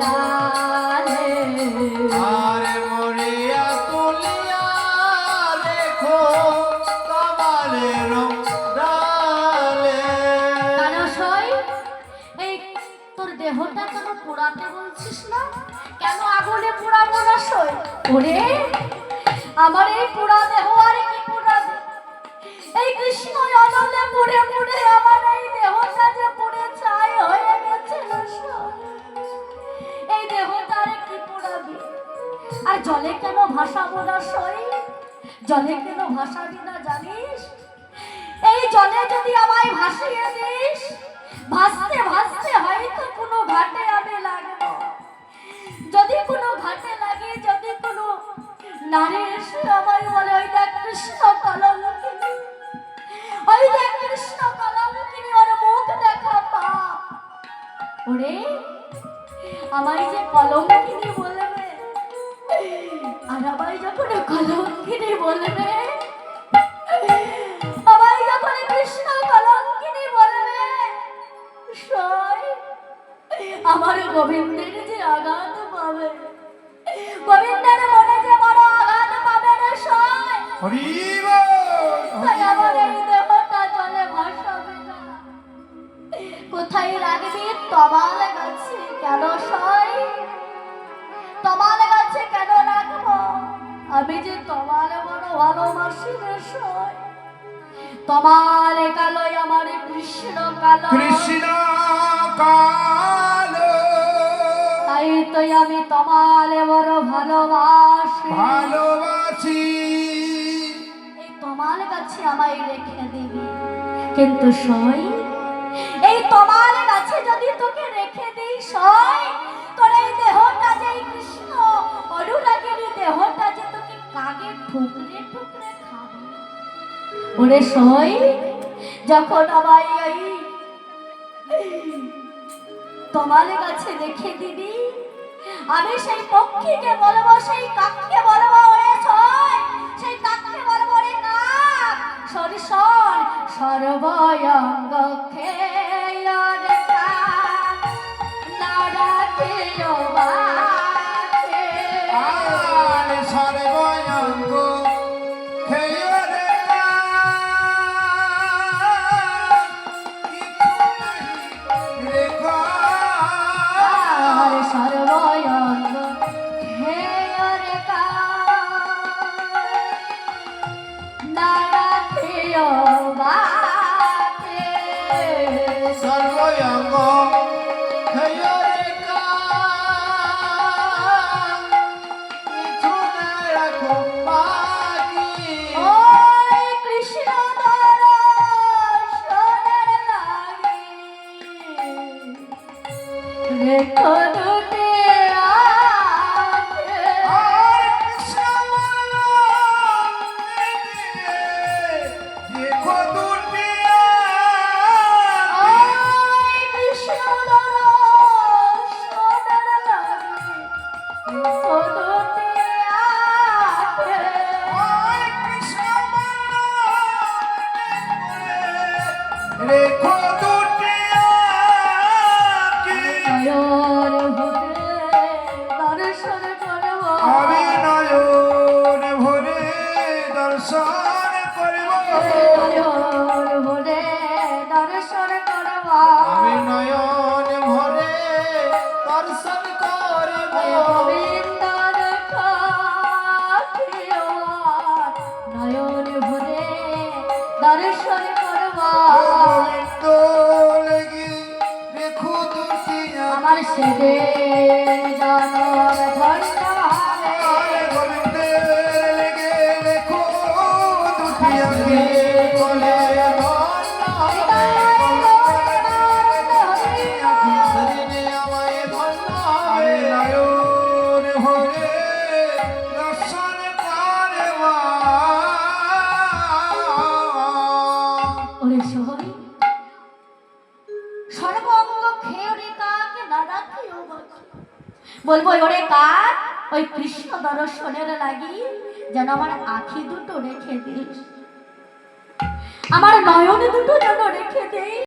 ডালে আরে মরিয়া তুলিয়া রেখো কমলের ডালে। কানসই, এই তোর দেহটা কেন পোড়াতে বলছিস না? কেন আগুনে পোড়াবো না সই? ওরে আমার এই পোড়া দেহ আর কি পোড়াবে? এই কৃষ্ণ অনলে পুড়ে পুড়ে আমার এই দেহটা যে পুড়ে ছাই হয়ে গেছে সই। এই দেহটার কি পোড়াবে? আর জলে কেন ভাসাবো না সই? জলে কেন ভাসাবি না জানিস? এই জলে যদি আমায় ভাসিয়ে দিস, ভাসতে ভাসতে হয়তো কোনো ঘাটে আমি লাগবো। যদি কোনো ঘাটে লাগে, যদি কোনো নারী এসে আমায় বলে ওই দেখ কৃষ্ণ কলঙ্কিনী, ওই দেখ কৃষ্ণ কলঙ্কিনী, ওর মুখ দেখা পা, ওরে আমায় যে কলঙ্কিনী বলবে, আর আমায় যখন কলঙ্কিনী বলবে, আমায় যখন কৃষ্ণ কলঙ্কিনী বলবে সই, আমার গোবিন্দের যে আঘাত পাবে, গোবিন্দের মনে যে বড় আঘাত পাবে রে সই। হরি বল। তাই আমার এই দেহটা জলে ভাসাবে না, কোথায় রাখবি? তমাল গাছে। কেন সই? তমাল গাছে কেন রাখবো? আমি যে তমালে বড় ভালোবাসি রে সই। তমাল কালোই আমার কৃষ্ণ কালো, কৃষ্ণ কালো, তাই তো আমি তমালে বড় ভালোবাসি। ভালোবাসি। এই তমাল গাছে আমায় রেখে দিবি, কিন্তু সই এই তমাল গাছে যদি তোকে রেখে দিই সই, তোর এই দেহটা যে এই কৃষ্ণ অনুরাগের দেহটা যে তোকে কাগে ঠুকরে ঠুকরে খাবে। ওরে সই যখন আমায় এই তমাল গাছে রেখে দিবি, আমি সেই পক্ষীকে বলবো, সেই কাককে বলবো ওরে সই, সেই কাককে বলবো রে কাক সর সর সর্বয়ঙ্গ খেয়র কাক নাড়াতেও বাকে। আর সর্বয়ঙ্গ খেয়রে আর সর্বয়ঙ্গ খেয়র কাক নাড়াতেও বাকে। সর্বয়ঙ্গ খেয়রে কিছু না রাখো বাকি। ওই কৃষ্ণ দর্শনের লাগি রেখো দুটি আঁখে। আর কৃষ্ণ বলো দেখো দুটি ওই কৃষ্ণ দর্শনের লাগি রেখো দুটি আঁখে। আর কৃষ্ণ বলো রেখো দুটি আঁখি। নয়ন ভরে দর্শন করব, আমি নয়ন ভরে দর্শন করব। নয়ন ভরে দর্শন করব। আমি নয়ন ভরে দর্শন করব। গোবিন্দর কাঠিও নয়ন ভরে দর্শন করব। গোবিন্দ লাগি রেখো দুটি আমার সেবে জনম ধন্য হবে, আরে গোবিন্দের লেগে রেখো দুটি আঁখি বলে ধন্য হবে। সেদিনে আমায় ধন্য হবে। নয়ন ভরে দর্শন করব। ওরে সহরি সর্বঙ্গ খেয়ে রে কাক নানা খেয়েও বলবো ওরে কাক ওই কৃষ্ণ দর্শনের লাগি যেন আমার আখি দুটো রেখে দিস, আমার নয়ন দুটো যেন রেখে দিস।